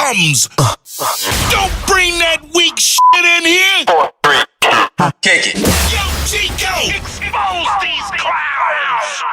bums. Don't bring that weak shit in here. 4, 3, 2, kick it. Yo, Chico, expose these clowns.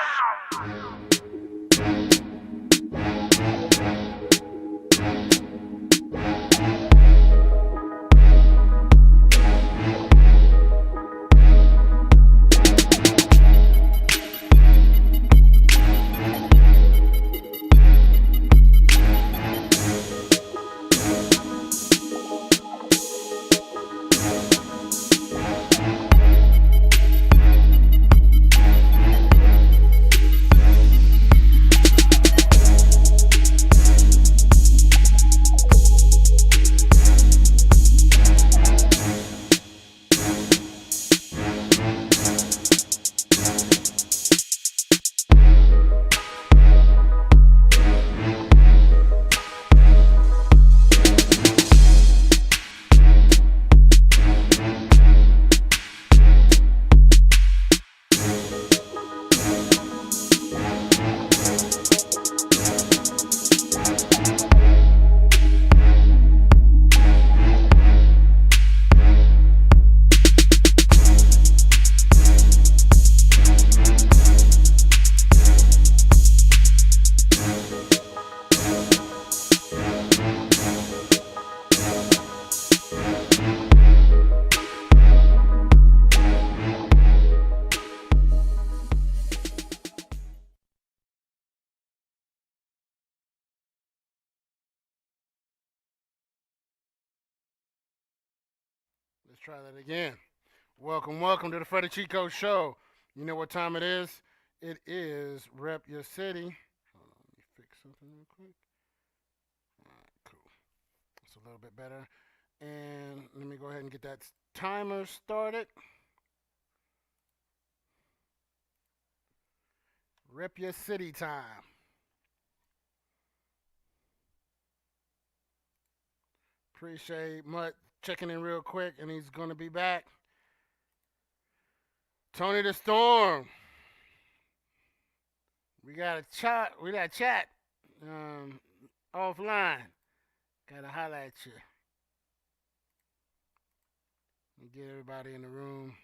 Let's try that again. Welcome to the Freddy Chico show. You know what time it is? It is Rep Your City. Hold on, let me fix something real quick. All right, cool. It's a little bit better. And let me go ahead and get that timer started. Rep Your City time. Appreciate Mutt checking in real quick, and he's going to be back. Tony the Storm. We got a chat. Offline. Gotta holler at you. Get everybody in the room.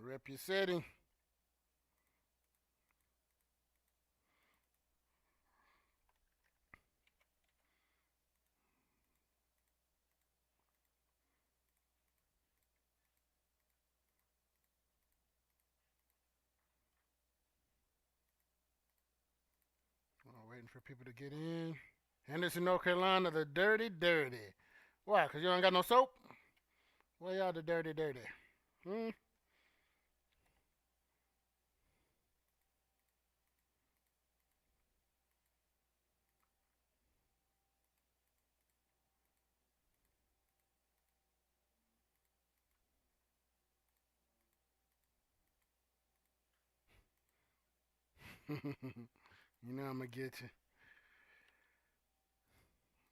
Rep your city. Waiting for people to get in. Henderson, North Carolina, the dirty. Why? Because you ain't got no soap? Where y'all the dirty? Hmm? You know I'm going to get you.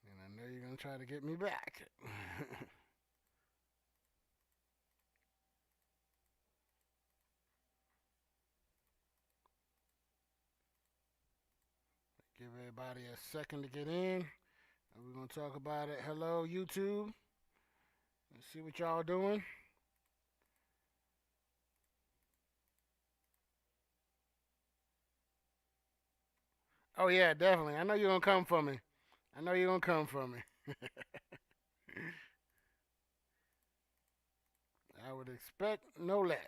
And I know you're going to try to get me back. Give everybody a second to get in. And we're going to talk about it. Hello, YouTube. Let's see what y'all doing. Oh, yeah, definitely. I know you're going to come for me. I would expect no less.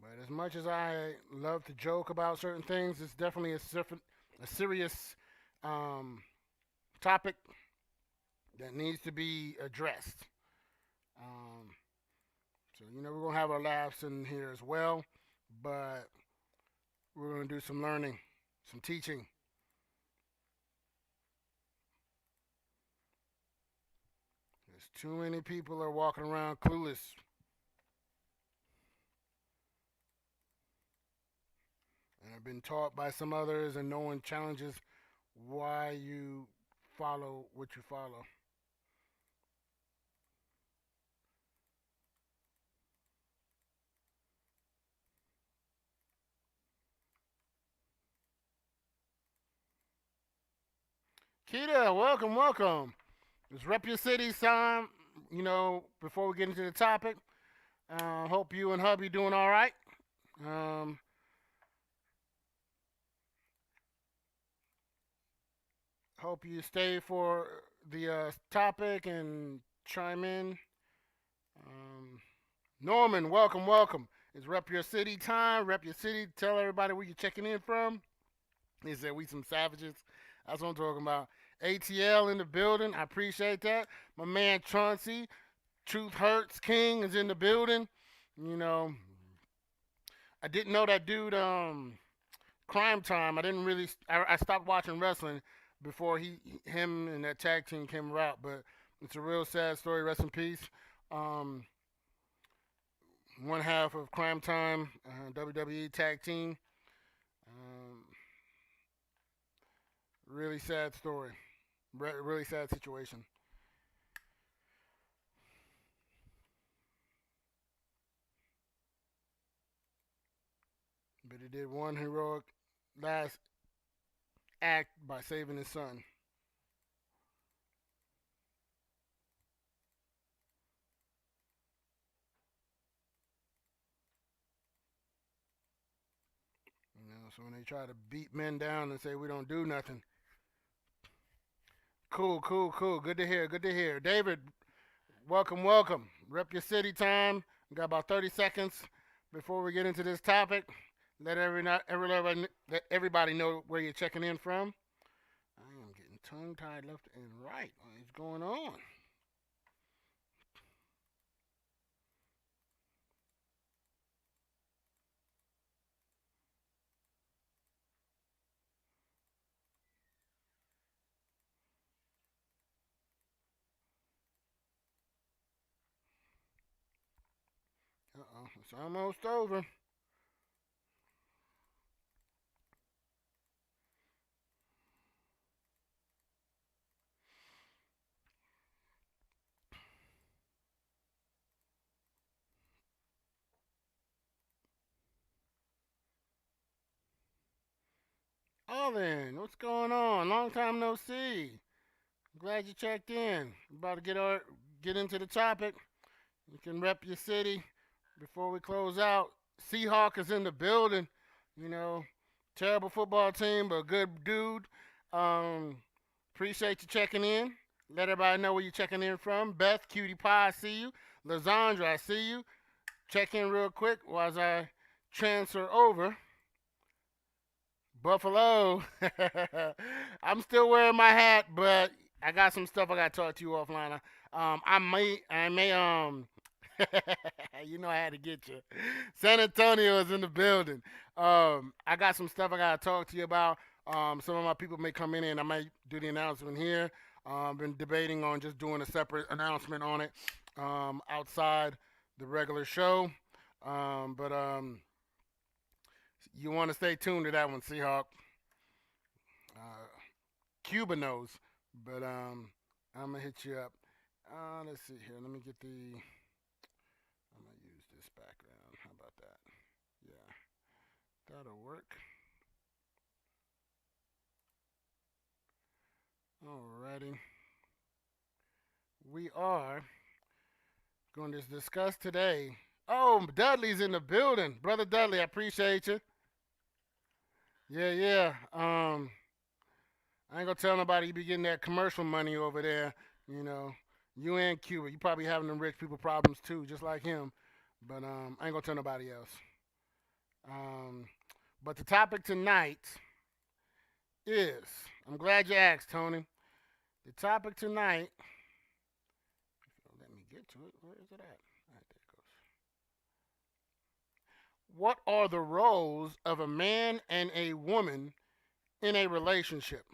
But as much as I love to joke about certain things, it's definitely a serious topic that needs to be addressed. Um, so, we're going to have our laughs in here as well, but we're going to do some learning, some teaching. There's too many people are walking around clueless. been taught by some others, and no one challenges why you follow what you follow. Keita, welcome, welcome. It's Rep Your City's time. Before we get into the topic, hope you and hubby doing all right. Um, hope you stay for the topic and chime in. Um, Norman, welcome, welcome. It's Rep Your City time. Rep Your City. Tell everybody where you're checking in from. He said we some savages. That's what I'm talking about. ATL in the building. I appreciate that. My man Chauncey, Truth Hurts King is in the building. You know, I didn't know that dude. Crime Time. I didn't really. I stopped watching wrestling before him and that tag team came out. But it's a real sad story. Rest in peace. Um, One half of Crime Time, WWE tag team. Um, really sad story. Really sad situation. But he did one heroic last act by saving his son. So when they try to beat men down and say we don't do nothing. Cool, cool, cool. Good to hear. Good to hear. David, welcome, welcome. Rep Your City time. We got about 30 seconds before we get into this topic. Let everybody know where you're checking in from. I am getting tongue tied left and right. What is going on? Uh-oh, it's almost over. Oh, then, what's going on? Long time no see. Glad you checked in. About to get into the topic. You can rep your city before we close out. Seahawk is in the building. You know, terrible football team, but good dude. Um, Appreciate you checking in. Let everybody know where you're checking in from. Beth, Cutie Pie, I see you. Lizandra, I see you. Check in real quick as I transfer over. Buffalo. I'm still wearing my hat, but I got some stuff I got to talk to you offline. I may, I had to get you. San Antonio is in the building. I got some stuff I got to talk to you about. Some of my people may come in and I might do the announcement here. Been debating on just doing a separate announcement on it outside the regular show. But you want to stay tuned to that one, Seahawk. Uh, Cuba knows, but I'm gonna hit you up. Let's see here. Let me get the. I'm gonna use this background. How about that? Yeah, that'll work. Alrighty. We are going to discuss today. Oh, Dudley's in the building, brother Dudley. I appreciate you. Yeah, yeah. I ain't gonna tell nobody you be getting that commercial money over there. You know, you and Cuba, you probably having them rich people problems too, just like him. But I ain't gonna tell nobody else. Um, but the topic tonight is, I'm glad you asked, Tony. The topic tonight, let me get to it. Where is it at? All right, there it goes. What are the roles of a man and a woman in a relationship?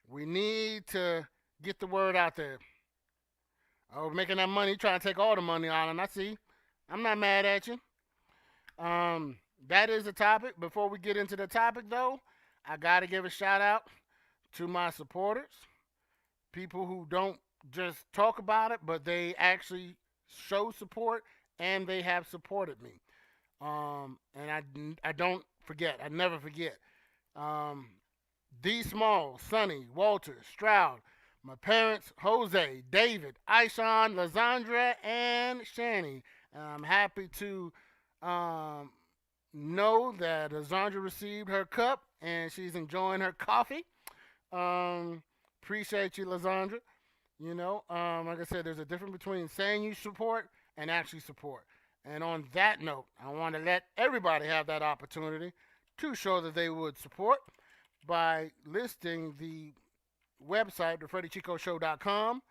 We need to get the word out there. Oh, making that money, trying to take all the money on, and I see. I'm not mad at you. that is the topic. Before we get into the topic, though, I got to give a shout out to my supporters, people who don't just talk about it, but they actually show support and they have supported me. And I don't forget, I never forget. Um, D. Small, Sonny, Walter, Stroud, my parents, Jose, David, Aishan, Lazandra, and Shani. And I'm happy to um, know that Lazandra received her cup and she's enjoying her coffee. Um, Appreciate you, Lazandra. Like I said, there's a difference between saying you support and actually support. And on that note, I want to let everybody have that opportunity to show that they would support by listing the website, thefreddychicoshow.com/shop,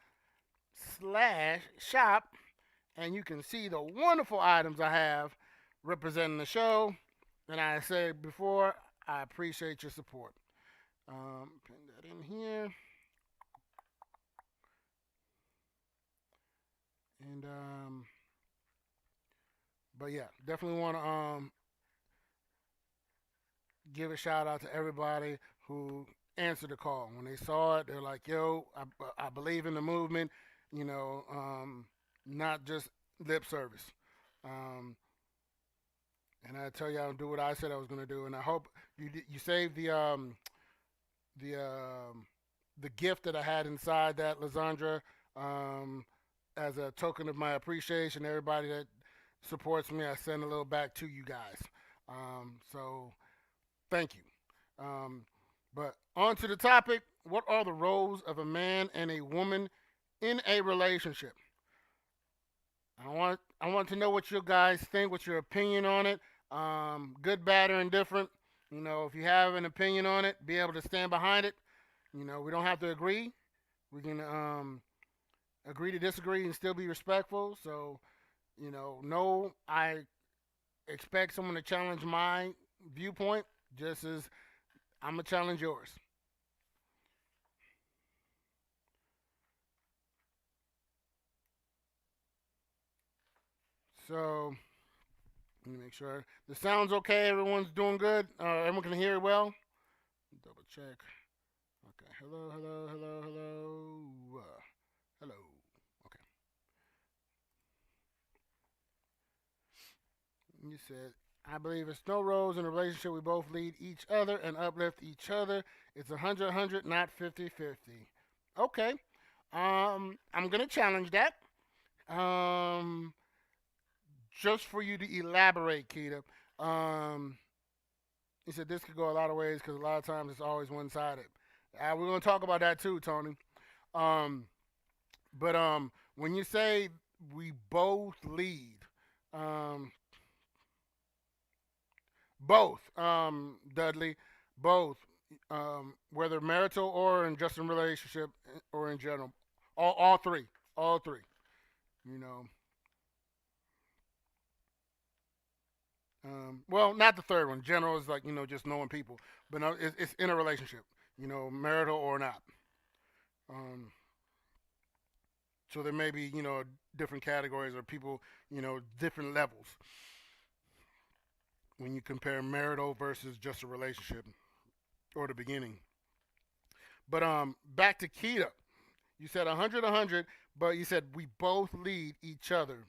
and you can see the wonderful items I have representing the show. And I said before, I appreciate your support. Put that in here. And but yeah, definitely want to give a shout out to everybody who answered the call when they saw it. They're like, "Yo, I believe in the movement," you know, not just lip service. Um, and I tell you, I'll do what I said I was going to do, and I hope you saved the the gift that I had inside that lasandra um, as a token of my appreciation. Everybody that supports me, I send a little back to you guys. So thank you. Um, but on to the topic. What are the roles of a man and a woman in a relationship? I want to know what you guys think. What's your opinion on it? Good, bad, or indifferent. If you have an opinion on it, be able to stand behind it. We don't have to agree. We can agree to disagree and still be respectful. So, no, I expect someone to challenge my viewpoint just as I'm gonna challenge yours. So let me make sure the sound's okay. Everyone's doing good. Everyone can hear it well. Double check. Okay. Hello, hello, hello, hello. Hello. Okay. You said, I believe it's no roles in a relationship. We both lead each other and uplift each other. It's 100, not 50-50. Okay. I'm going to challenge that. Um, just for you to elaborate, Keita. Um, he said this could go a lot of ways because a lot of times it's always one sided. We're going to talk about that too, Tony. Um, but when you say we both lead, um, both, Dudley, both, whether marital or in just a relationship or in general, all three, all three. You know, well, not the third one. General is like just knowing people, but no, it's in a relationship. Marital or not. Um, so there may be different categories or people different levels when you compare marital versus just a relationship or the beginning. But back to Keita. You said 100, but you said we both lead each other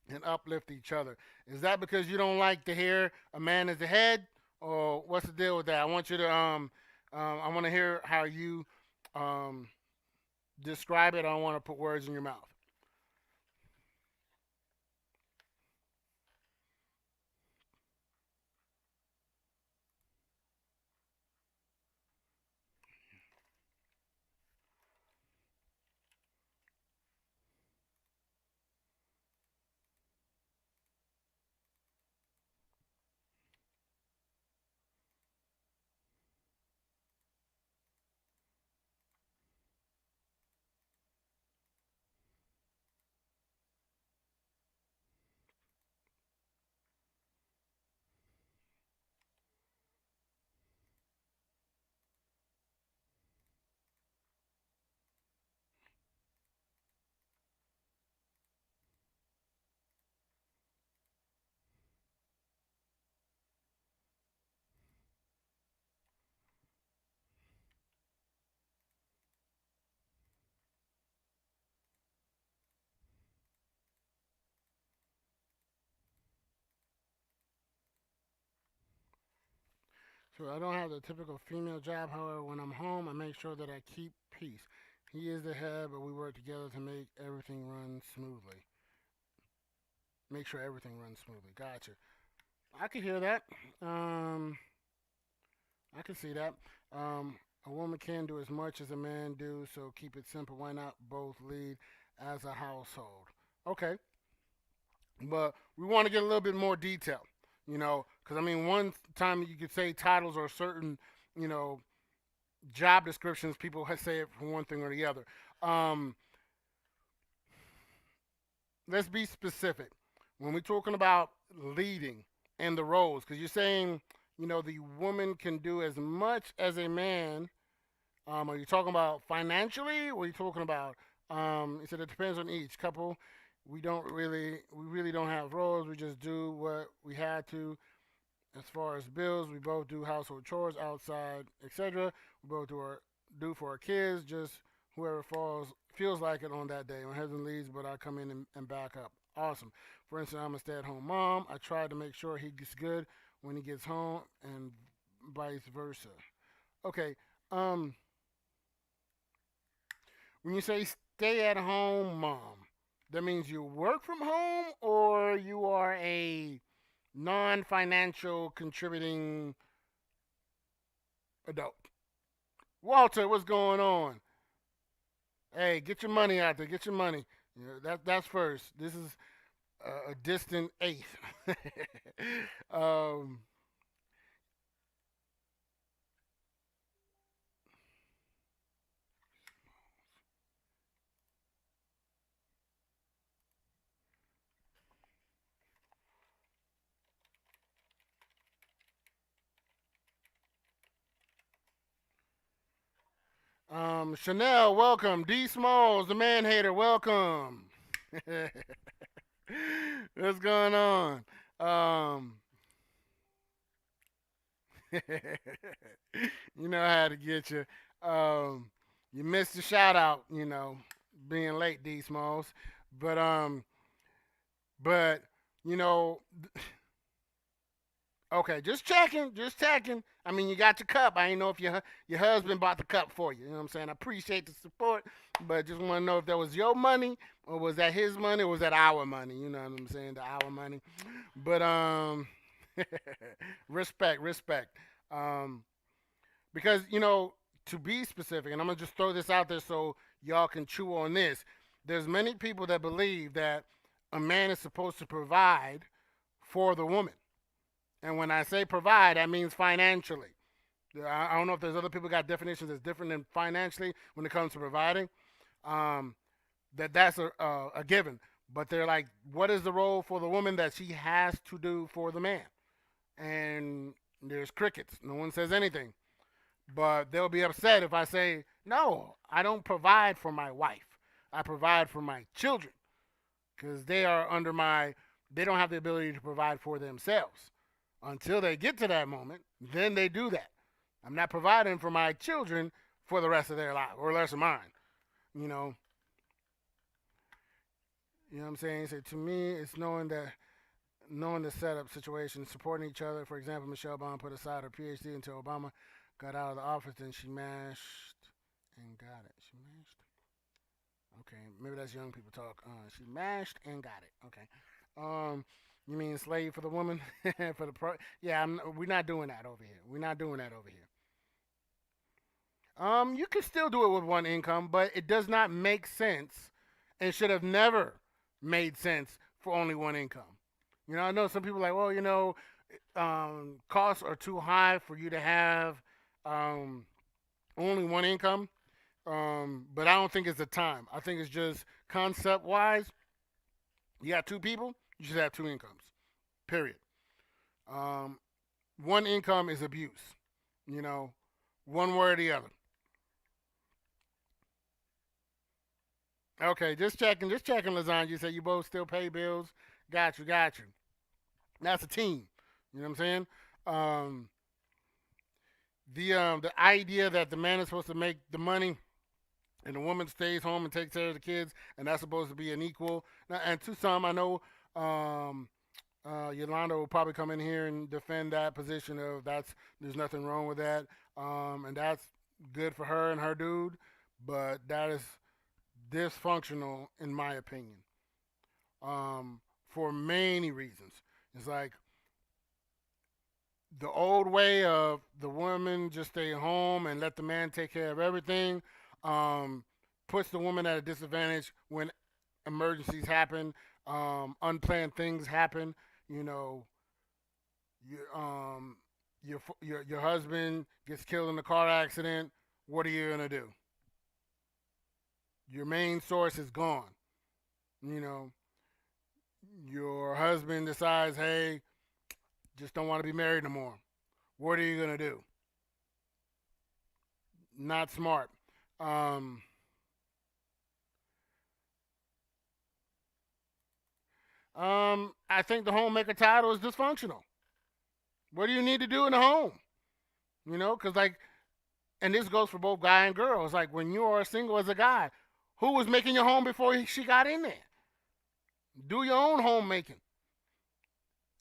and uplift each other. Is that because you don't like to hear a man is the head, or what's the deal with that? I want you to I want to hear how you um describe it. I don't want to put words in your mouth. So I don't have the typical female job. However, when I'm home, I make sure that I keep peace. He is the head, but we work together to make everything run smoothly. Make sure everything runs smoothly. Gotcha. I can hear that. Um, I can see that. A woman can do as much as a man do, so keep it simple. Why not both lead as a household? Okay, but we want to get a little bit more detail, because I mean, one time you could say titles or certain, you know, job descriptions, people say it for one thing or the other. Um, let's be specific when we're talking about leading and the roles, because you're saying, the woman can do as much as a man. Are you talking about financially, or are you talking about? He said it depends on each couple. We really don't have roles. We just do what we had to. As far as bills, we both do household chores outside, etc. We both do for our kids. Just whoever falls feels like it on that day. My husband leaves, but I come in and back up. Awesome. For instance, I'm a stay-at-home mom. I try to make sure he gets good when he gets home, and vice versa. Okay. Um, when you say stay-at-home mom, that means you work from home, or you are a non-financial contributing adult. Walter, what's going on? Hey, get your money out there. Get your money. That's first. This is a distant eighth. um, Chanel, welcome. D Smalls, the man hater, welcome. What's going on? Um, you know how to get you. You missed the shout out, being late, D Smalls. But but you know, okay, just checking. I mean, you got your cup. I ain't know if your husband bought the cup for you. You know what I'm saying? I appreciate the support, but just want to know if that was your money, or was that his money, or was that our money? You know what I'm saying? The our money. But respect. Um, because to be specific, and I'm gonna just throw this out there so y'all can chew on this. There's many people that believe that a man is supposed to provide for the woman, and when I say provide, that means financially. I don't know if there's other people got definitions that's different than financially when it comes to providing. Um, that's a given, but they're like, what is the role for the woman that she has to do for the man? And there's crickets. No one says anything. But they'll be upset if I say, no, I don't provide for my wife. I provide for my children because they don't have the ability to provide for themselves. Until they get to that moment, then they do that. I'm not providing for my children for the rest of their life or the rest of mine. You know, you know what I'm saying? So to me, it's knowing the setup situation, supporting each other. For example, Michelle Obama put aside her PhD until Obama got out of the office, then she mashed and got it. She mashed? Okay, maybe that's young people talk. She mashed and got it. Okay. You mean slave for the woman? For the pro? Yeah, we're not doing that over here. We're not doing that over here. You can still do it with one income, but it does not make sense and should have never made sense for only one income. I know some people are like, well, costs are too high for you to have um, only one income. But I don't think it's the time. I think it's just concept wise. You got two people, you should have two incomes. Period. Um, one income is abuse. You know, one way or the other. Okay, just checking, Lasagna. You said you both still pay bills. Got you. That's a team. You know what I'm saying? Um, the idea that the man is supposed to make the money and the woman stays home and takes care of the kids, and that's supposed to be an equal. Now, and to some, I know, um, Yolanda will probably come in here and defend that position of there's nothing wrong with that, and that's good for her and her dude, but that is dysfunctional in my opinion, for many reasons. It's like the old way of the woman just stay home and let the man take care of everything, um, puts the woman at a disadvantage when emergencies happen, unplanned things happen. You know, your husband gets killed in a car accident. What are you gonna do? Your main source is gone. You know, your husband decides, hey, just don't want to be married no more. What are you gonna do? Not smart. Um, I think the homemaker title is dysfunctional. What do you need to do in the home? You know, because like, and this goes for both guy and girl. It's like when you are single as a guy, who was making your home before she got in there? Do your own homemaking.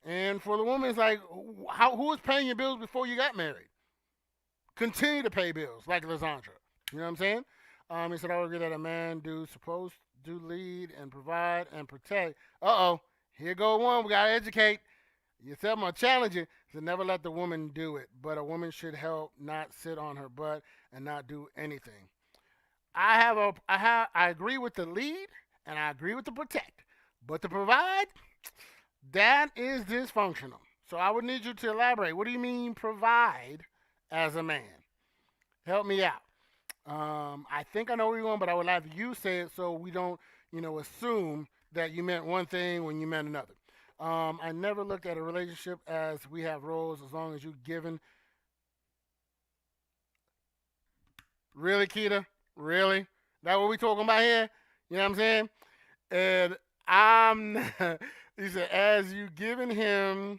And for the woman, it's like, who was paying your bills before you got married? Continue to pay bills, like Lysandra. You know what I'm saying? He said, I would agree that a man do supposed to lead and provide and protect. Uh-oh. Here go one. We got to educate. You said I'm going to challenge you. So never let the woman do it. But a woman should help, not sit on her butt and not do anything. I agree with the lead and I agree with the protect. But to provide, that is dysfunctional. So I would need you to elaborate. What do you mean provide as a man? Help me out. I think I know where you're going, but I would like you say it so we don't, assume that you meant one thing when you meant another. I never looked at a relationship as we have roles as long as you've given. Really, Keita? Really? That what we talking about here? You know what I'm saying? And I'm, he said, as you giving him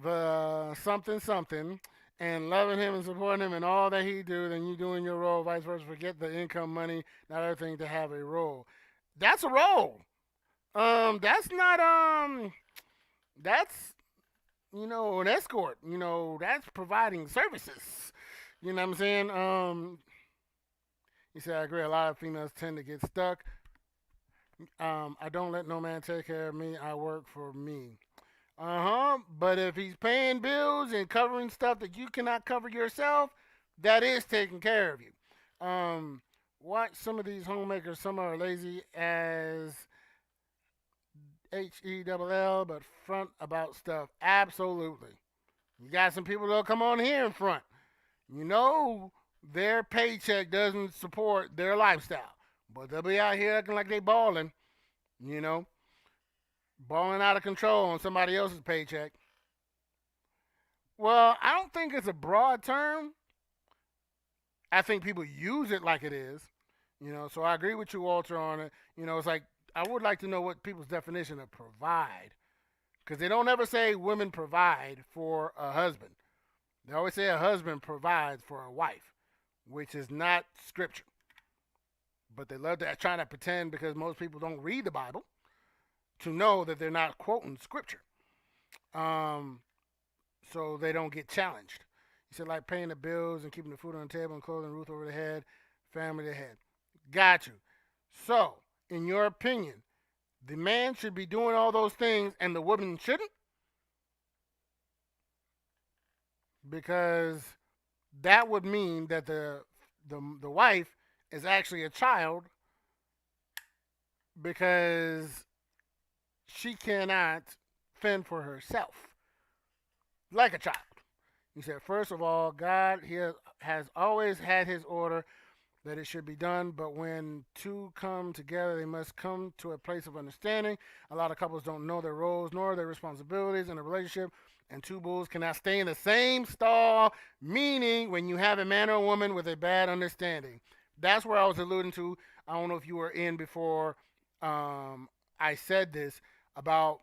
the something something and loving him and supporting him and all that he do, then you doing your role, vice versa. Forget the income, money, not everything to have a role. That's a role. That's not that's an escort. That's providing services. You know what I'm saying? He said, I agree. A lot of females tend to get stuck. I don't let no man take care of me. I work for me. But if he's paying bills and covering stuff that you cannot cover yourself, that is taking care of you. Watch some of these homemakers. Some are lazy as HELL, but front about stuff. Absolutely. You got some people that'll come on here in front. Their paycheck doesn't support their lifestyle, but they'll be out here acting like they balling. You know, balling out of control on somebody else's paycheck. Well, I don't think it's a broad term. I think people use it like it is. So I agree with you, Walter, on it. It's like I would like to know what people's definition of provide, because they don't ever say women provide for a husband. They always say a husband provides for a wife, which is not scripture. But they love to try to pretend, because most people don't read the Bible, to know that they're not quoting scripture. So they don't get challenged. He said, like paying the bills and keeping the food on the table and clothing, roof over the head, family to head. Got you. So, in your opinion, the man should be doing all those things and the woman shouldn't? Because that would mean that the wife is actually a child, because she cannot fend for herself like a child. He said, first of all, God has always had his order that it should be done, but when two come together, they must come to a place of understanding. A lot of couples don't know their roles nor their responsibilities in a relationship, and two bulls cannot stay in the same stall, meaning when you have a man or a woman with a bad understanding. That's where I was alluding to. I don't know if you were in before I said this about,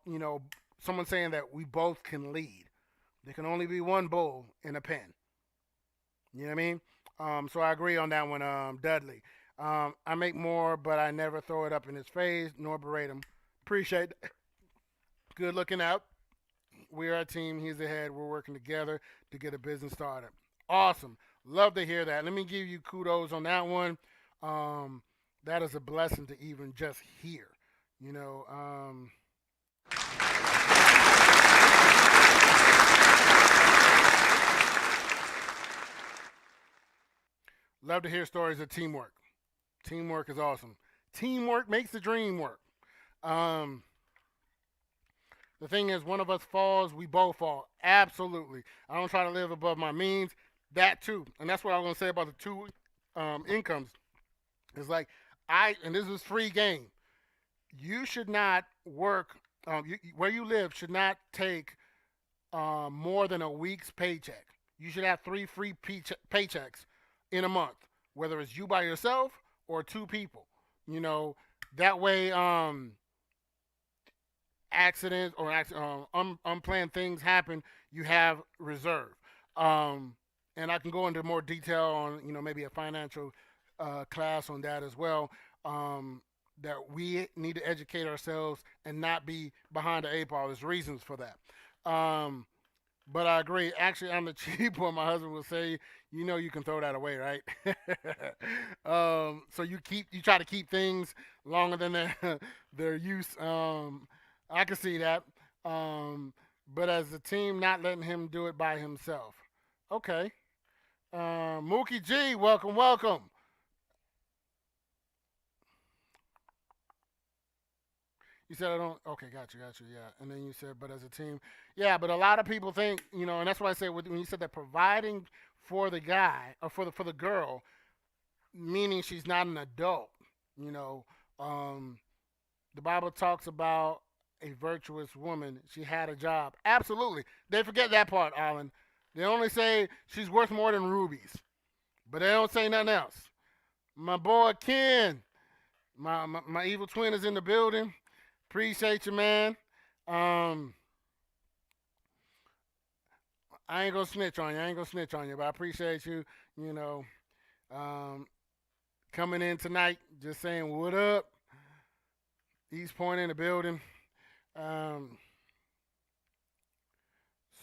someone saying that we both can lead. There can only be one bull in a pen. You know what I mean? So I agree on that one, Dudley. I make more, but I never throw it up in his face nor berate him. Appreciate that. Good looking out. We are a team. He's the head. We're working together to get a business started. Awesome. Love to hear that. Let me give you kudos on that one. That is a blessing to even just hear. You know, love to hear stories of teamwork. Teamwork is awesome. Teamwork makes the dream work. Um, the thing is, one of us falls, we both fall. Absolutely. I don't try to live above my means. That too, and that's what I was gonna say about the two incomes. It's like and this is free game. You should not work. Where you live should not take more than a week's paycheck. You should have 3 free paychecks in a month, whether it's you by yourself or 2 people. You know, that way, accidents or unplanned things happen, you have reserve. And I can go into more detail on, maybe a financial class on that as well. That we need to educate ourselves and not be behind the 8 ball. There's reasons for that. But I agree. Actually, I'm the cheap one. My husband will say, you can throw that away, right? So you try to keep things longer than their use. I can see that. But as a team, not letting him do it by himself. Okay. Mookie G, welcome, welcome. You said I don't. Okay, got you, yeah. And then you said, but as a team, yeah. But a lot of people think, and that's why I say when you said that providing for the guy or for the girl, meaning she's not an adult. You know, the Bible talks about a virtuous woman. She had a job. Absolutely, they forget that part, Alan. They only say she's worth more than rubies, but they don't say nothing else. My boy Ken, my evil twin is in the building. Appreciate you, man. I ain't gonna snitch on you. But I appreciate you. You know, coming in tonight, just saying what up. East Point in the building.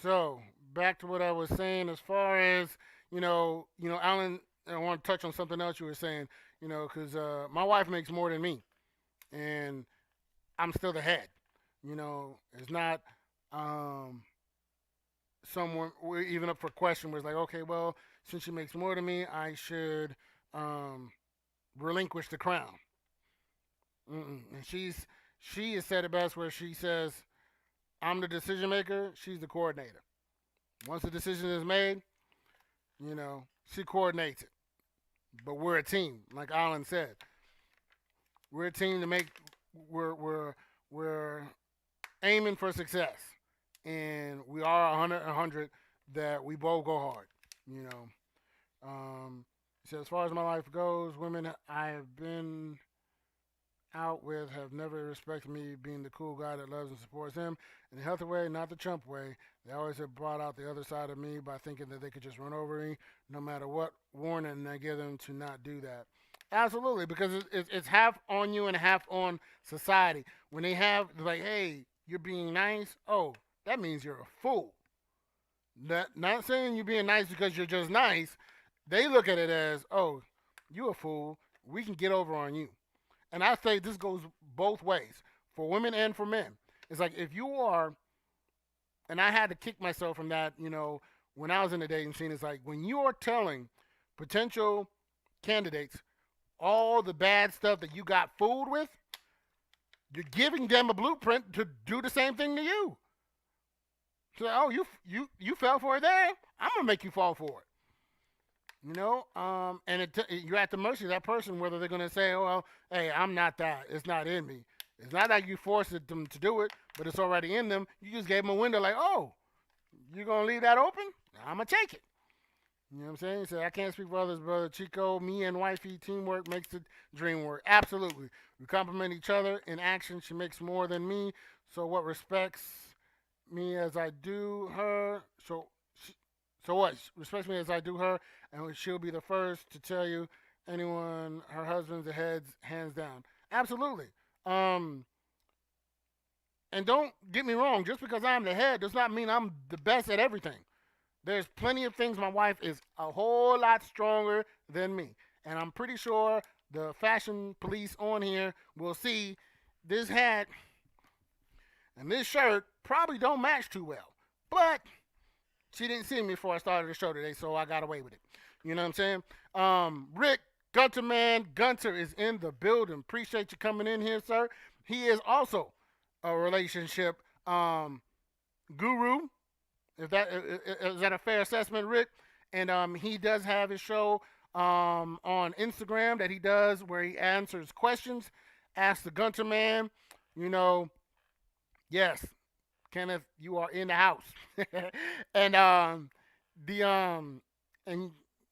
So back to what I was saying, as far as Alan. I want to touch on something else you were saying. Because my wife makes more than me, and I'm still the head. It's not someone even up for question where it's like, okay, well, since she makes more than me, I should relinquish the crown. And she has said it best where she says, I'm the decision maker, she's the coordinator. Once the decision is made, she coordinates it. But we're a team, like Alan said. We're a team to make. We're aiming for success, and we are 100 that we both go hard. So as far as my life goes, women I have been out with have never respected me being the cool guy that loves and supports them in a healthy way, not the Trump way. They always have brought out the other side of me by thinking that they could just run over me no matter what warning I give them to not do that. Absolutely, because it's half on you and half on society. When they have, like, hey, you're being nice, oh, that means you're a fool. Not saying you're being nice because you're just nice. They look at it as, oh, you a fool. We can get over on you. And I say this goes both ways, for women and for men. It's like if you are, and I had to kick myself from that, when I was in the dating scene, it's like when you are telling potential candidates all the bad stuff that you got fooled with, you're giving them a blueprint to do the same thing to you. So, oh, you fell for it there? I'm going to make you fall for it. And you're at the mercy of that person, whether they're going to say, oh, well, hey, I'm not that. It's not in me. It's not like you forced them to do it, but it's already in them. You just gave them a window like, oh, you're going to leave that open? I'm going to take it. You know what I'm saying? He said, I can't speak for others, brother Chico. Me and wifey, teamwork makes the dream work. Absolutely. We complement each other in action. She makes more than me. So what respects me as I do her? So what? Respects me as I do her, and she'll be the first to tell you anyone her husband's ahead, hands down. Absolutely. And And don't get me wrong, just because I'm the head does not mean I'm the best at everything. There's plenty of things my wife is a whole lot stronger than me. And I'm pretty sure the fashion police on here will see this hat and this shirt probably don't match too well. But she didn't see me before I started the show today, so I got away with it. You know what I'm saying? Rick Gunter, man, Gunter is in the building. Appreciate you coming in here, sir. He is also a relationship guru. Is that a fair assessment, Rick? And he does have his show on Instagram that he does where he answers questions. Ask the Gunter man. You know, yes, Kenneth, you are in the house. and and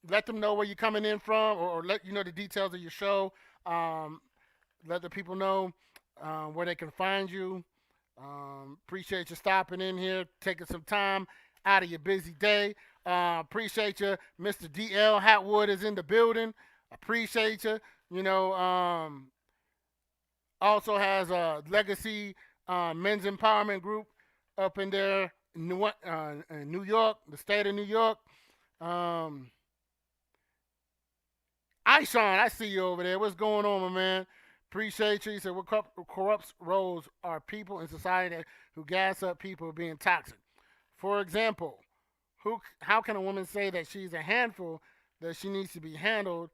let them know where you're coming in from, or let you know the details of your show. Let the people know where they can find you. Appreciate you stopping in here, taking some time out of your busy day. Appreciate you. Mr. DL Hatwood is in the building. Appreciate you. You know, also has a Legacy Men's Empowerment Group up in there in New York, the state of New York. Ishan, I see you over there. What's going on, my man? Appreciate you. He said, what corrupts roles are people in society who gas up people being toxic. For example, how can a woman say that she's a handful, that she needs to be handled,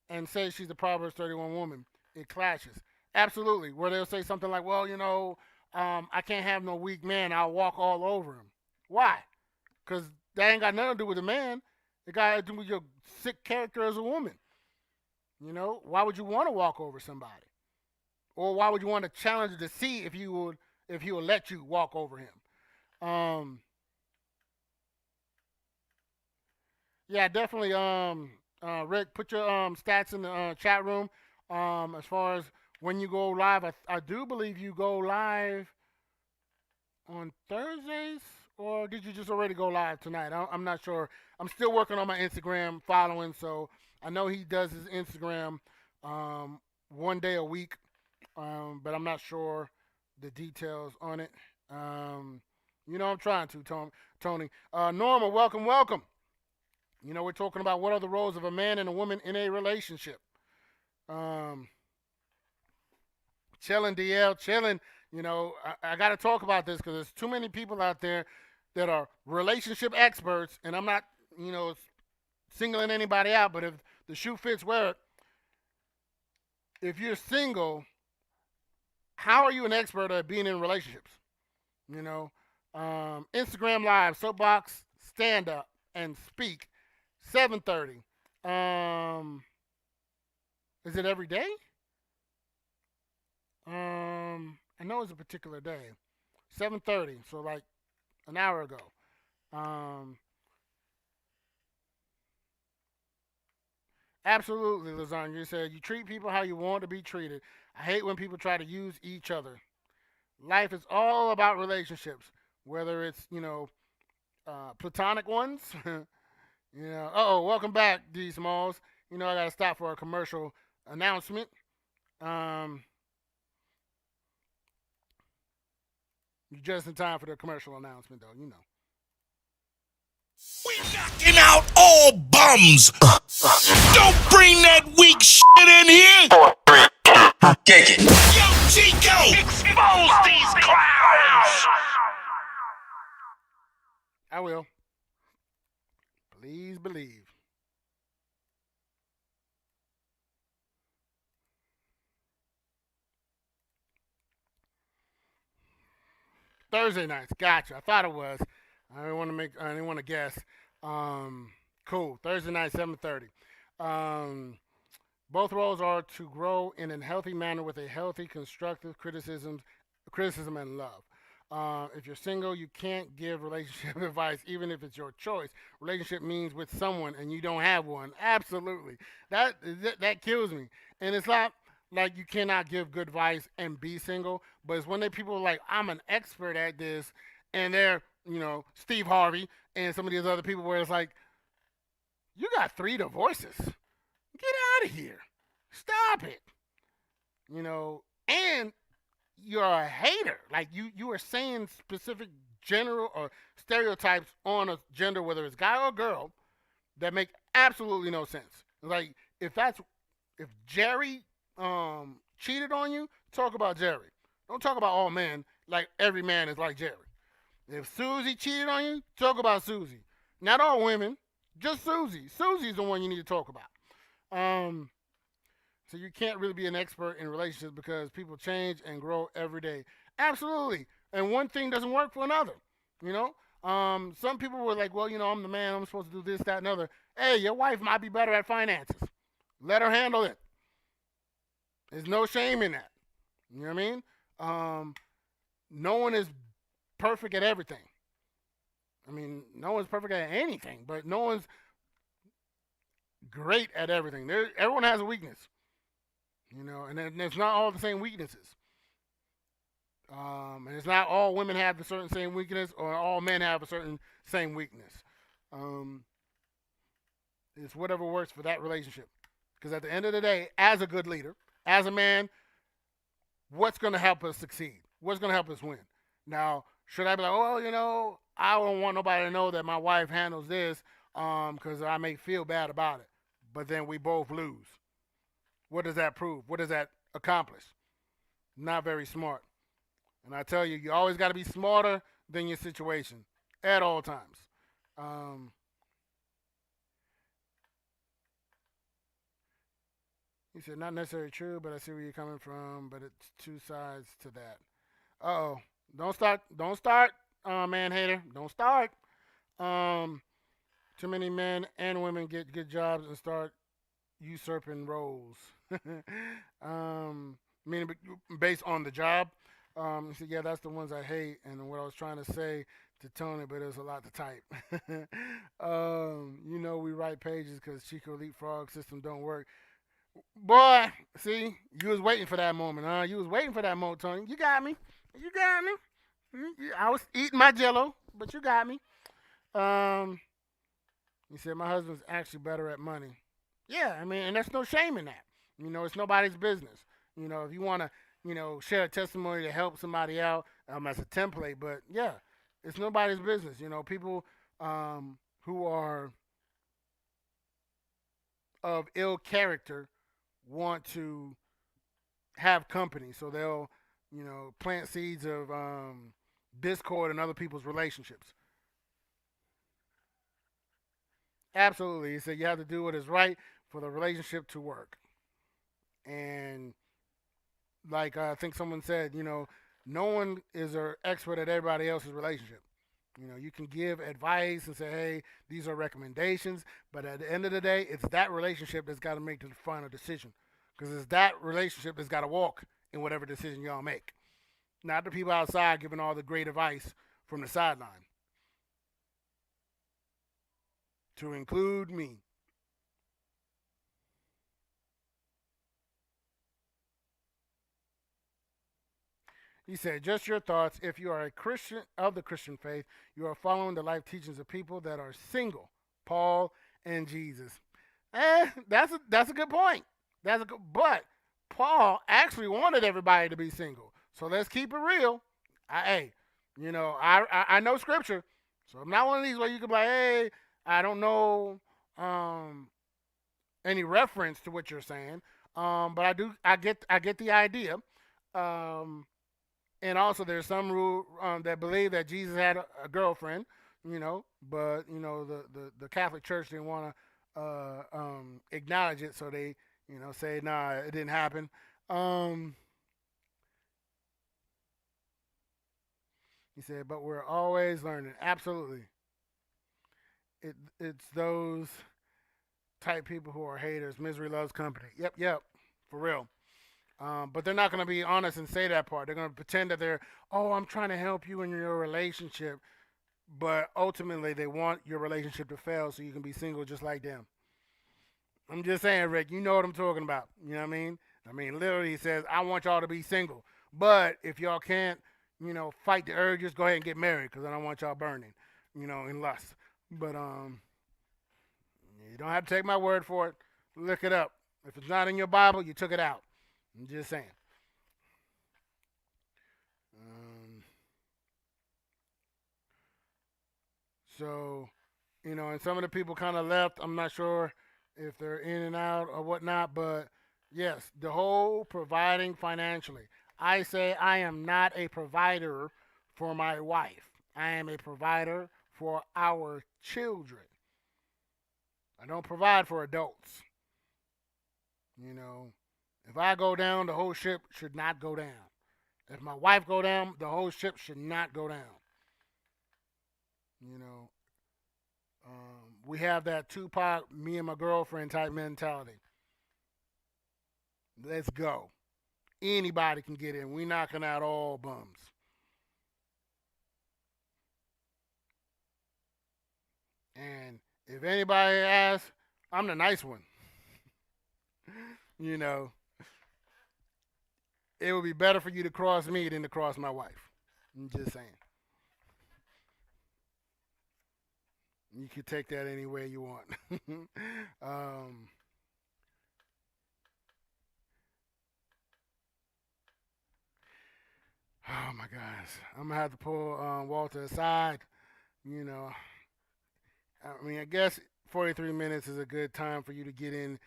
and say she's a Proverbs 31 woman? It clashes. Absolutely. Where they'll say something like, well, you know, I can't have no weak man. I'll walk all over him. Why? Because that ain't got nothing to do with a man. It got to do with your sick character as a woman. You know, why would you want to walk over somebody? Or why would you want to challenge to see if he will let you walk over him? Yeah, definitely. Rick, put your stats in the chat room. As far as when you go live, I do believe you go live on Thursdays, or did you just already go live tonight? I'm not sure. I'm still working on my Instagram following, so I know he does his Instagram one day a week, but I'm not sure the details on it. You know, I'm trying to, Tony. Norma, welcome. You know, we're talking about what are the roles of a man and a woman in a relationship. Chilling, DL, chilling. You know, I got to talk about this because there's too many people out there that are relationship experts, and I'm not, you know, singling anybody out, but if the shoe fits, wear it. If you're single, how are you an expert at being in relationships? You know, Instagram Live, Soapbox, Stand Up, and Speak, 7:30. Is it every day? I know it's a particular day. 7:30, so like an hour ago. Absolutely, Lasagna. You said you treat people how you want to be treated. I hate when people try to use each other. Life is all about relationships, whether it's, you know, platonic ones. You know, welcome back, D Smalls. You know, I got to stop for a commercial announcement. You're just in time for the commercial announcement, though, you know. We knocking out all bums. Don't bring that weak shit in here. 4, 3, 2, kick it. Yo, Chico, expose these clowns. I will. Please believe. Thursday nights, gotcha. I thought it was. I didn't want to guess. Cool. Thursday night, 7:30. Both roles are to grow in a healthy manner with a healthy, constructive criticism and love. If you're single, you can't give relationship advice, even if it's your choice. Relationship means with someone, and you don't have one. Absolutely, that kills me. And it's not like you cannot give good advice and be single, but it's when people are like, I'm an expert at this, and they're, you know, Steve Harvey and some of these other people where it's like, you got 3 divorces. Get out of here. Stop it. You know, and you're a hater. Like you are saying specific general or stereotypes on a gender, whether it's guy or girl, that make absolutely no sense. Like if Jerry cheated on you, talk about Jerry. Don't talk about all men like every man is like Jerry. If Susie cheated on you, talk about Susie. Not all women, just Susie. Susie's the one you need to talk about. Um, so you can't really be an expert in relationships because people change and grow every day. Absolutely. And one thing doesn't work for another. You know? Some people were like, well, I'm the man, I'm supposed to do this, that, and other. Hey, your wife might be better at finances. Let her handle it. There's no shame in that. You know what I mean? No one is perfect at everything. I mean, no one's perfect at anything, but no one's great at everything. Everyone has a weakness, and it's not all the same weaknesses. And it's not all women have the certain same weakness or all men have a certain same weakness. It's whatever works for that relationship. Because at the end of the day, as a good leader, as a man, what's going to help us succeed? What's going to help us win? Now, should I be like, I don't want nobody to know that my wife handles this because I may feel bad about it. But then we both lose. What does that prove? What does that accomplish? Not very smart. And I tell you, you always got to be smarter than your situation at all times. He said, not necessarily true, but I see where you're coming from, but it's two sides to that. Uh-oh. Don't start, man hater. Don't start. Too many men and women get good jobs and start usurping roles. Meaning based on the job. He said, yeah, that's the ones I hate. And what I was trying to say to Tony, but it was a lot to type. We write pages because Chico Leapfrog system don't work. Boy, see, you was waiting for that moment, huh? You was waiting for that moment, Tony. You got me. You got me. I was eating my jello, but you got me. He said, my husband's actually better at money. Yeah, I mean, and there's no shame in that. It's nobody's business. If you want to, share a testimony to help somebody out as a template, but yeah, it's nobody's business. People who are of ill character want to have company, so they'll, plant seeds of discord in other people's relationships. Absolutely. He said you have to do what is right for the relationship to work. And like I think someone said, no one is an expert at everybody else's relationship. You can give advice and say, hey, these are recommendations, but at the end of the day, it's that relationship that's got to make the final decision. Because it's that relationship that's got to walk in whatever decision y'all make. Not the people outside giving all the great advice from the sideline. To include me. He said, just your thoughts. If you are a Christian of the Christian faith, you are following the life teachings of people that are single, Paul and Jesus. That's a good point. But Paul actually wanted everybody to be single. So let's keep it real. I know scripture. So I'm not one of these where you can be like, hey, I don't know any reference to what you're saying. But I get the idea. And also, there's some rule that believe that Jesus had a girlfriend, but the Catholic Church didn't want to acknowledge it, so they, say, nah, it didn't happen. He said, but we're always learning. Absolutely. It's those type people who are haters. Misery loves company. Yep, for real. But they're not going to be honest and say that part. They're going to pretend that I'm trying to help you in your relationship. But ultimately, they want your relationship to fail so you can be single just like them. I'm just saying, Rick, you know what I'm talking about. You know what I mean? I mean, literally, he says, I want y'all to be single. But if y'all can't, fight the urges, go ahead and get married because I don't want y'all burning, in lust. But you don't have to take my word for it. Look it up. If it's not in your Bible, you took it out. I'm just saying. So, and some of the people kind of left. I'm not sure if they're in and out or whatnot, but yes, the whole providing financially. I say I am not a provider for my wife. I am a provider for our children. I don't provide for adults. You know, if I go down, the whole ship should not go down. If my wife go down, the whole ship should not go down. You know, we have that Tupac, me and my girlfriend type mentality. Let's go. Anybody can get in. We knocking out all bums. And if anybody asks, I'm the nice one. You know, it would be better for you to cross me than to cross my wife. I'm just saying. You can take that any way you want. um, oh my gosh, I'm gonna have to pull Walter aside. You know, I mean, I guess 43 minutes is a good time for you to get in.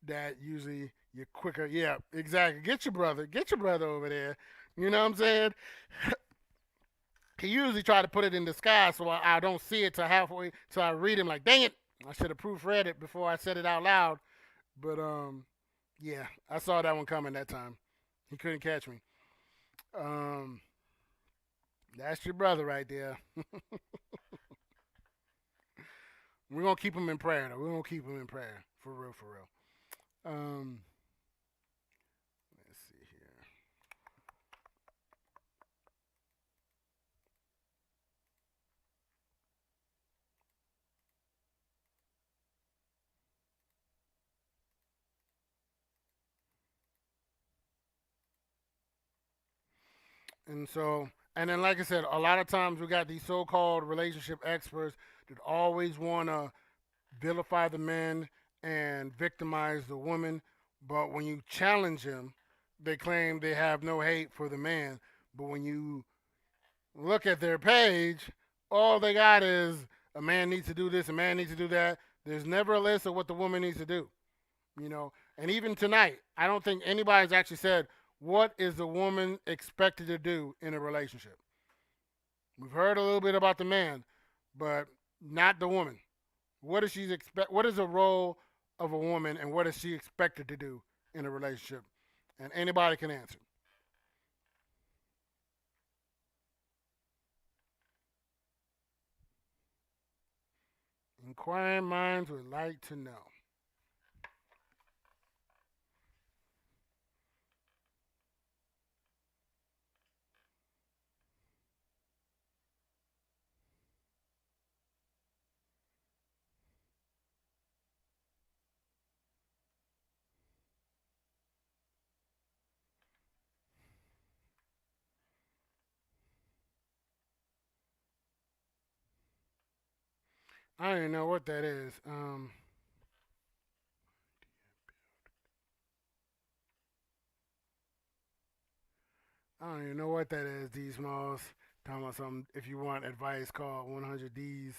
That usually you're quicker. Yeah, exactly. Get your brother over there. You know what I'm saying? He usually try to put it in disguise so I don't see it till halfway till I read him like, dang it, I should have proofread it before I said it out loud. But yeah, I saw that one coming that time. He couldn't catch me. Um, that's your brother right there. We're gonna keep him in prayer though. We're gonna keep him in prayer for real, for real. Um, let's see here. And then like I said, a lot of times we got these so-called relationship experts that always want to vilify the men and victimize the woman. But when you challenge them, they claim they have no hate for the man. But when you look at their page, all they got is a man needs to do this, a man needs to do that. There's never a list of what the woman needs to do. And even tonight, I don't think anybody's actually said what is the woman expected to do in a relationship. We've heard a little bit about the man, but not the woman. What is the role of a woman and what is she expected to do in a relationship? And anybody can answer. Inquiring minds would like to know. I don't even know what that is. I don't even know what that is. D Smalls talking about something. If you want advice, call 100ds.com.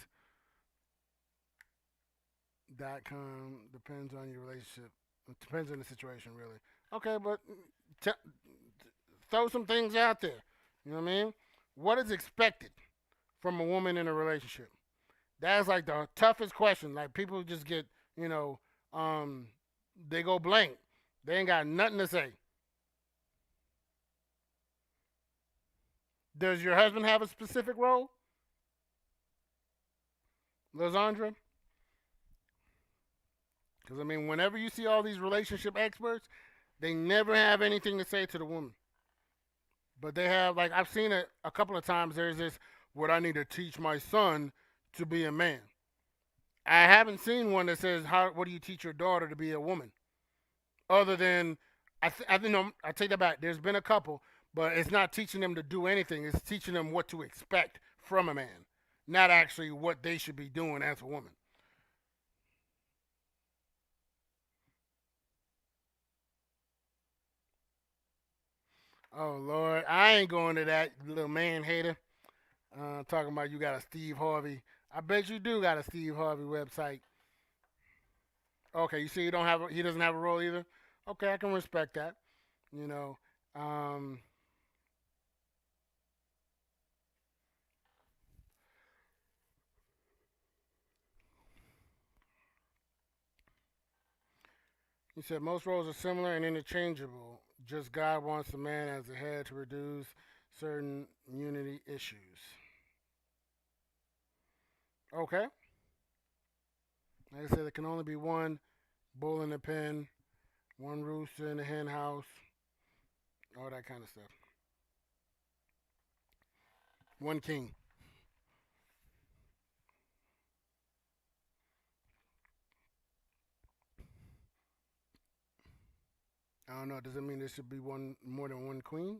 Depends on your relationship. It depends on the situation, really. Okay, but t- throw some things out there. You know what I mean? What is expected from a woman in a relationship? That's like the toughest question. Like people just get, you know, um, they go blank. They ain't got nothing to say. Does your husband have a specific role, Lizandra? Because I mean, whenever you see all these relationship experts, they never have anything to say to the woman. But they have, like, I've seen it a couple of times. There's this, what I need to teach my son to be a man. I haven't seen one that says, what do you teach your daughter to be a woman? Other than, I take that back. There's been a couple, but it's not teaching them to do anything. It's teaching them what to expect from a man, not actually what they should be doing as a woman. Oh Lord, I ain't going to that little man hater. Talking about you got a Steve Harvey I bet you do got a Steve Harvey website. Okay, you see, he doesn't have a role either. Okay, I can respect that. You know, um, he said most roles are similar and interchangeable. Just God wants the man as the head to reduce certain unity issues. Okay, like I said, there can only be one bull in the pen, one rooster in the hen house, all that kind of stuff. One king. I don't know. Does it mean there should be one more than one queen?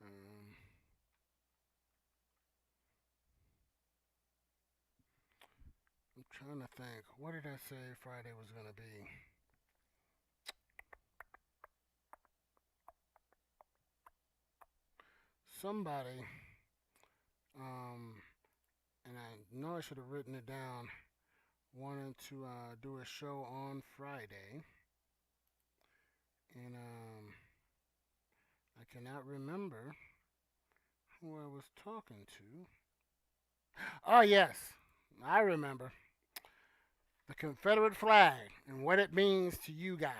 Um, I'm trying to think. What did I say Friday was gonna be? Somebody, um, and I know I should have written it down. Wanted to do a show on Friday, and I cannot remember who I was talking to. Oh yes, I remember the Confederate flag and what it means to you guys.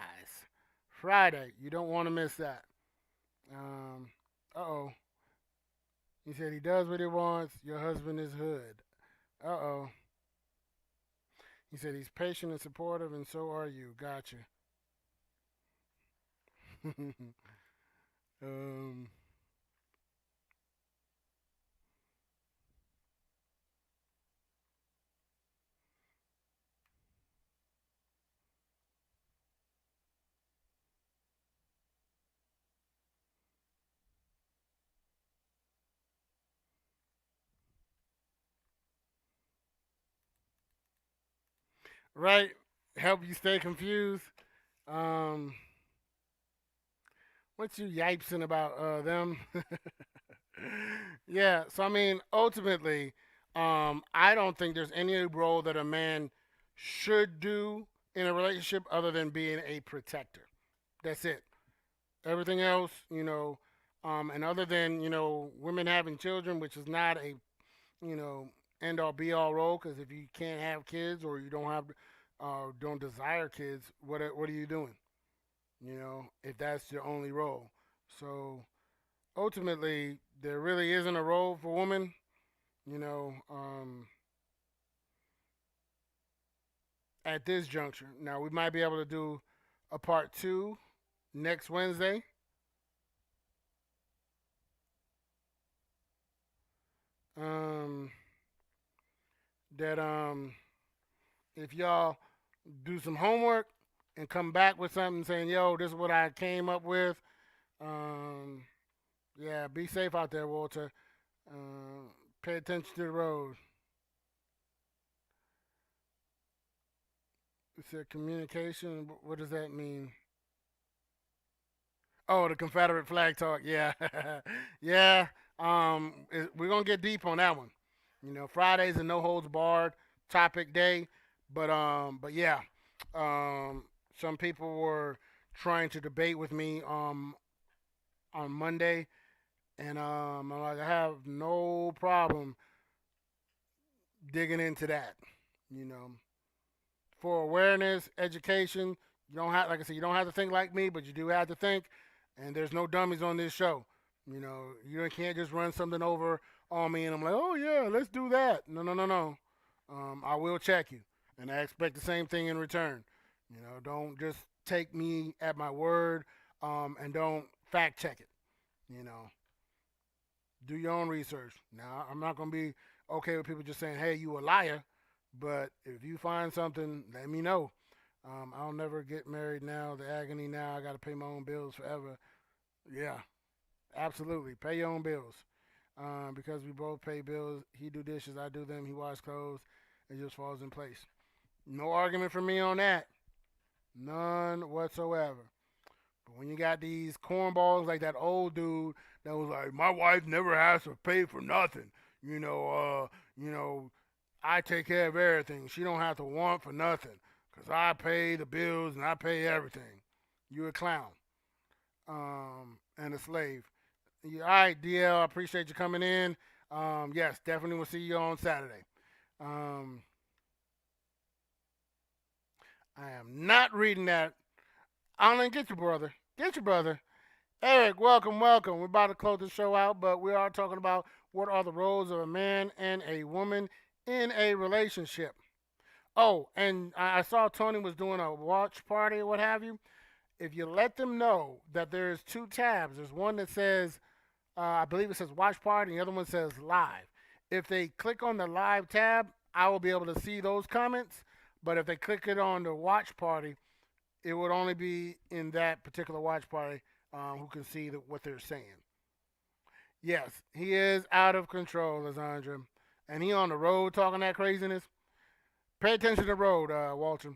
Friday, you don't want to miss that. Uh oh. He said he does what he wants. Your husband is hood. Uh oh. He said he's patient and supportive, and so are you. Gotcha. um, right. Help you stay confused. Um, what you yipesing about them? Yeah. So I mean, ultimately, I don't think there's any role that a man should do in a relationship other than being a protector. That's it. Everything else, and other than women having children, which is not a end all be all role, because if you can't have kids or you don't desire kids, what are you doing? If that's your only role. So ultimately, there really isn't a role for women. You know, um, at this juncture. Now we might be able to do a part two next Wednesday. Um, that if y'all do some homework and come back with something saying, "Yo, this is what I came up with." Um, yeah, be safe out there, Walter. Uh, Pay attention to the road. It said communication. What does that mean? Oh, the Confederate flag talk. Yeah, yeah. We're gonna get deep on that one. Friday's a no holds barred topic day, but yeah, um, some people were trying to debate with me on Monday, and I'm like, I have no problem digging into that. You know, for awareness, education. You don't have, like I said, you don't have to think like me, but you do have to think. And there's no dummies on this show. You can't just run something over on me, and I'm like, oh yeah, let's do that. No, no, no, no. I will check you, and I expect the same thing in return. Don't just take me at my word, and don't fact check it. You know, do your own research. Now, I'm not gonna be okay with people just saying, "Hey, you a liar," but if you find something, let me know. I'll never get married now. The agony now. I got to pay my own bills forever. Yeah, absolutely. Pay your own bills. Because we both pay bills. He do dishes, I do them. He wash clothes. It just falls in place. No argument from me on that. None whatsoever. But when you got these cornballs like that old dude that was like, my wife never has to pay for nothing. You know, I take care of everything. She don't have to want for nothing. Cause I pay the bills and I pay everything. You a clown. And a slave. Yeah, all right, DL, I appreciate you coming in. Yes, definitely will see you on Saturday. Um, I am not reading that. Alan, get your brother. Get your brother. Eric, welcome, welcome. We're about to close the show out, but we are talking about what are the roles of a man and a woman in a relationship. Oh, and I saw Tony was doing a watch party or what have you. If you let them know that there's two tabs, there's one that says, I believe it says watch party, and the other one says live. If they click on the live tab, I will be able to see those comments. But if they click it on the watch party, it would only be in that particular watch party who can see what they're saying. Yes, he is out of control, Lysandra. And he on the road talking that craziness. Pay attention to the road, Walter.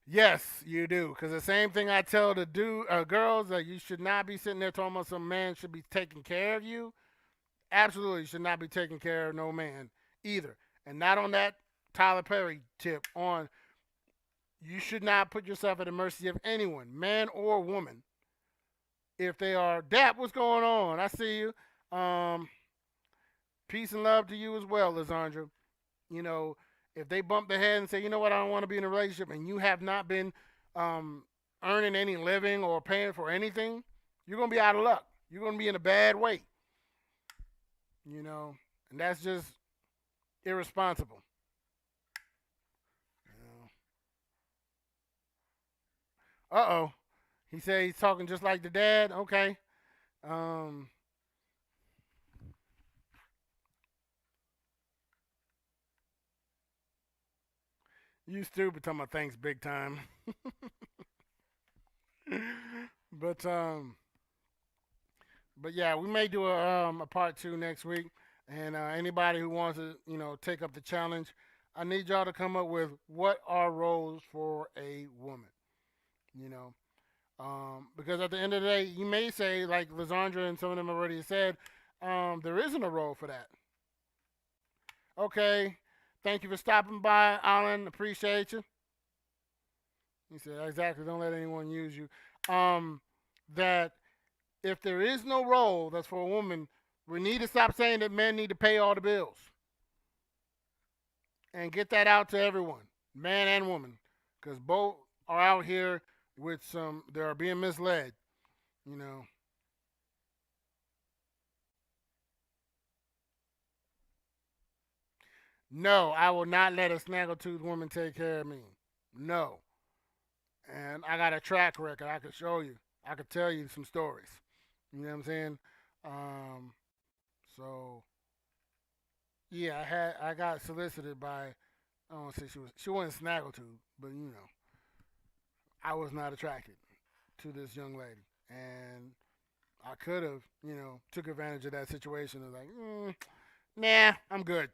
Yes, you do. Because the same thing I tell the girls that you should not be sitting there talking about some man should be taking care of you. Absolutely should not be taking care of no man either. And not on that Tyler Perry tip on you should not put yourself at the mercy of anyone, man or woman. If they are Dap, what's going on? I see you. Um, Peace and love to you as well, Lysandra. You know, if they bump their head and say, you know what, I don't want to be in a relationship, and you have not been um, earning any living or paying for anything, you're gonna be out of luck. You're gonna be in a bad way. You know, and that's just irresponsible. You know? Uh-oh. He said he's talking just like the dad. Okay. Um, you stupid talking about thanks big time. but but yeah, we may do a part two next week. And anybody who wants to, take up the challenge, I need y'all to come up with what are roles for a woman. You know, because at the end of the day, you may say like Lysandra and some of them already said, there isn't a role for that. Okay, thank you for stopping by, Alan. Appreciate you. He said exactly. Don't let anyone use you. That if there is no role that's for a woman, we need to stop saying that men need to pay all the bills and get that out to everyone, man and woman, because both are out here with some. They are being misled. You know. No, I will not let a snaggletooth woman take care of me. No. And I got a track record. I could show you. I could tell you some stories. You know what I'm saying? Um, so yeah, I got solicited by I don't want to say she wasn't snaggletooth, but I was not attracted to this young lady, and I could have took advantage of that situation. And like, nah, I'm good.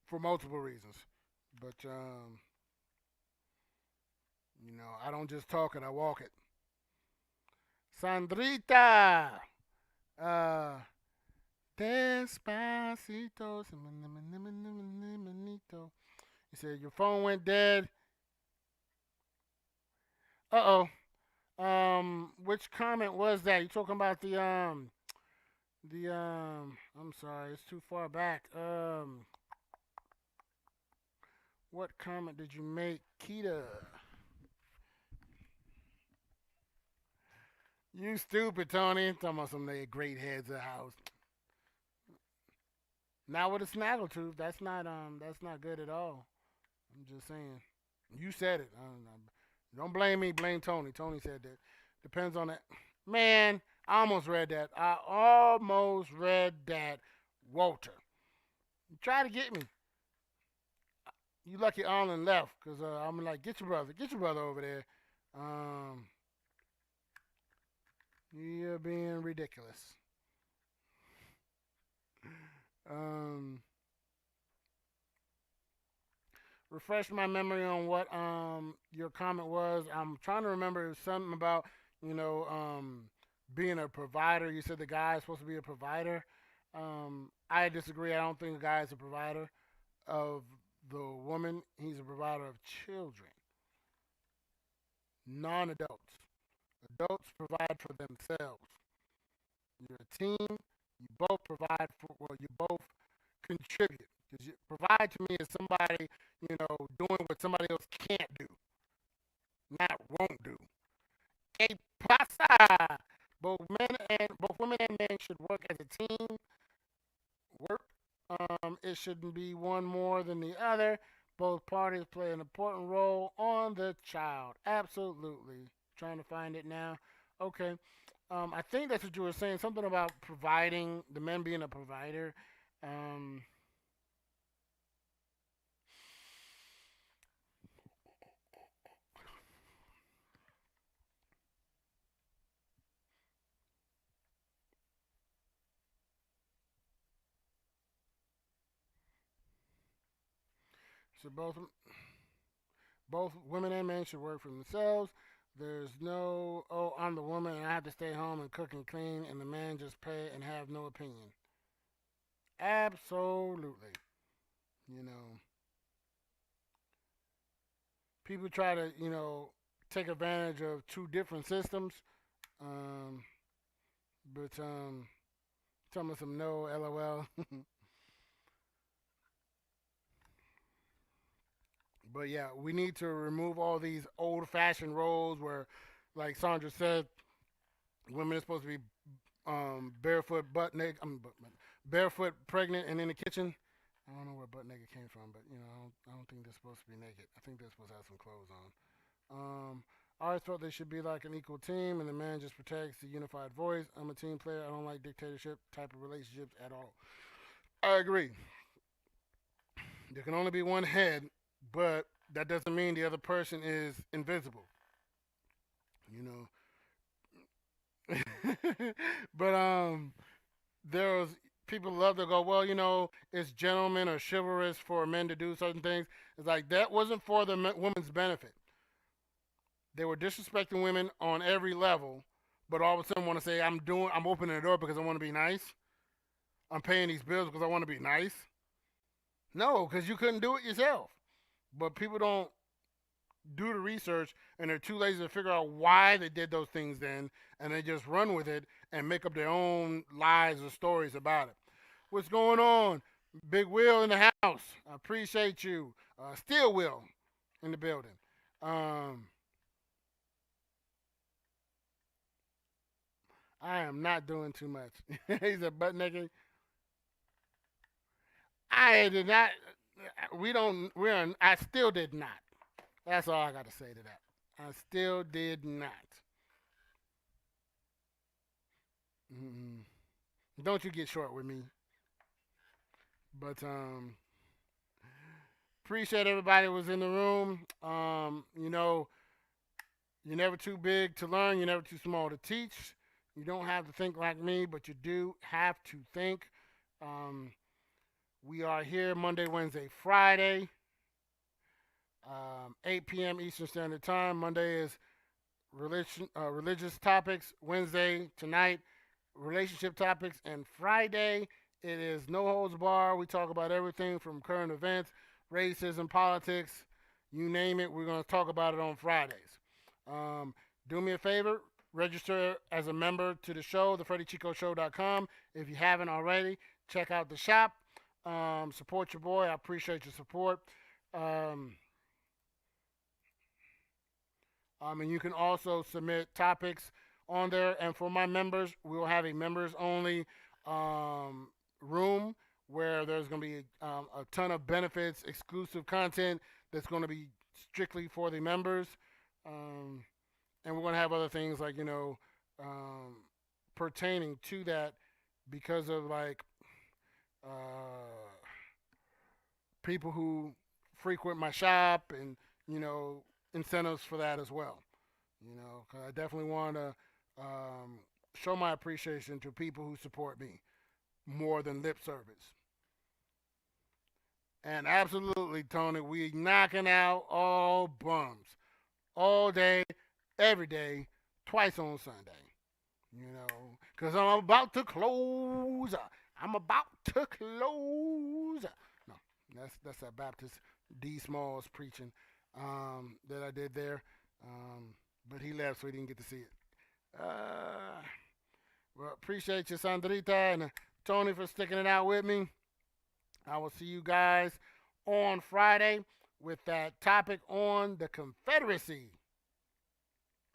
For multiple reasons, but I don't just talk it, I walk it. Sandrita, uh, despacito, you said your phone went dead. Uh oh. Which comment was that? You talking about the. I'm sorry, it's too far back. What comment did you make, Kita? You stupid, Tony. Talking about some of the great heads of the house. Now with a snaggletooth, that's not good at all. I'm just saying. You said it. Don't blame me. Blame Tony. Tony said that. Depends on that. Man, I almost read that. I almost read that. Walter, you try to get me. You lucky Arlen left, cause I'm like, get your brother over there. Um, you're being ridiculous. Um, refresh my memory on what your comment was. I'm trying to remember. It was something about you know being a provider. You said the guy is supposed to be a provider. I disagree. I don't think the guy is a provider of the woman. He's a provider of children, non-adults. Adults provide for themselves. You're a team. You both provide for. Well, you both contribute. Because provide to me is somebody, doing what somebody else can't do, not won't do. A pasa. Both women and men should work as a team. Work. It shouldn't be one more than the other. Both parties play an important role on the child. Absolutely. Trying to find it now. Okay. I think that's what you were saying. Something about providing, the men being a provider. Um, so both women and men should work for themselves. There's no, oh, I'm the woman and I have to stay home and cook and clean, and the man just pay and have no opinion. Absolutely. You know, people try to, take advantage of two different systems. Um, but tell me some no, lol. But yeah, we need to remove all these old fashioned roles where, like Sandra said, women are supposed to be barefoot, butt naked, barefoot, pregnant, and in the kitchen. I don't know where butt naked came from, but I don't think they're supposed to be naked. I think they're supposed to have some clothes on. I always felt they should be like an equal team, and the man just protects the unified voice. I'm a team player. I don't like dictatorship type of relationships at all. I agree. There can only be one head, but that doesn't mean the other person is invisible. You know. But there's people love to go, well, it's gentlemen or chivalrous for men to do certain things. It's like that wasn't for the woman's benefit. They were disrespecting women on every level, but all of a sudden want to say, I'm opening the door because I want to be nice. I'm paying these bills because I want to be nice. No, because you couldn't do it yourself. But people don't do the research and they're too lazy to figure out why they did those things then, and they just run with it and make up their own lies or stories about it. What's going on? Big Will in the house. I appreciate you. Still Will in the building. Um, I am not doing too much. He's a butt naked. I did not. We don't. We're. I still did not. That's all I got to say to that. I still did not. Mm-mm. Don't you get short with me. But appreciate everybody who was in the room. You're never too big to learn. You're never too small to teach. You don't have to think like me, but you do have to think. Um, we are here Monday, Wednesday, Friday, 8 p.m. Eastern Standard Time. Monday is religious topics. Wednesday, tonight, relationship topics. And Friday, it is No Holds Bar. We talk about everything from current events, racism, politics, you name it. We're going to talk about it on Fridays. Um, do me a favor, register as a member to the show, thefreddychicoshow.com. If you haven't already, check out the shop. Support your boy. I appreciate your support. Um, and you can also submit topics on there. And for my members, we'll have a members only room where there's going to be a ton of benefits, exclusive content that's going to be strictly for the members. Um, and we're going to have other things like, pertaining to that because of like uh, people who frequent my shop and, incentives for that as well. 'Cause I definitely want to show my appreciation to people who support me more than lip service. And absolutely, Tony, we knocking out all bums. All day, every day, twice on Sunday. You know, because I'm about to close. I'm about to close. No, that's that Baptist D. Smalls preaching that I did there. But he left, so he didn't get to see it. Well, appreciate you, Sandrita and Tony, for sticking it out with me. I will see you guys on Friday with that topic on the Confederacy.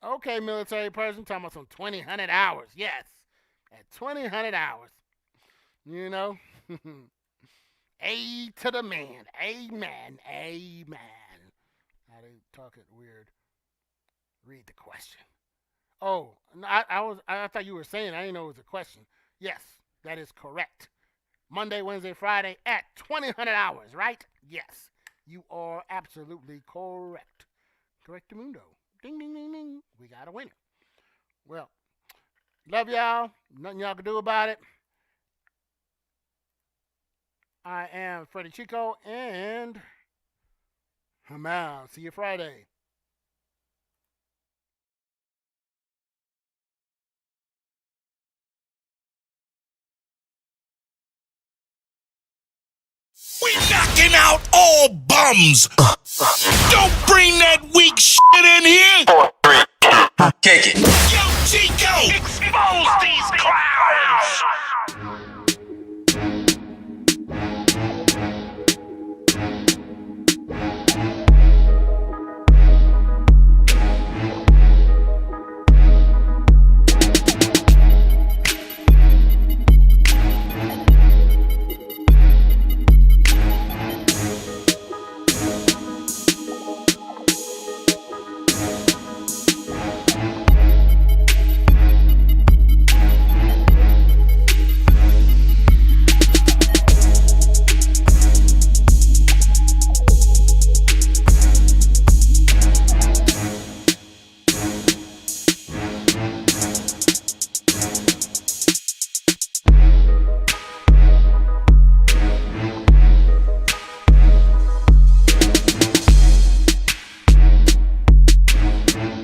Okay, military person, talking about some 2,000 hours. Yes, at 2,000 hours. You know? A to the man. Amen. Amen. How they talk it weird. Read the question. Oh, I thought you were saying, I didn't know it was a question. Yes, that is correct. Monday, Wednesday, Friday at 2,000 hours, right? Yes, you are absolutely correct. Correctamundo. Ding, ding, ding, ding. We got a winner. Well, love y'all. Nothing y'all can do about it. I am Freddy Chico, and I'm out. See you Friday. We knocking out all bums. Don't bring that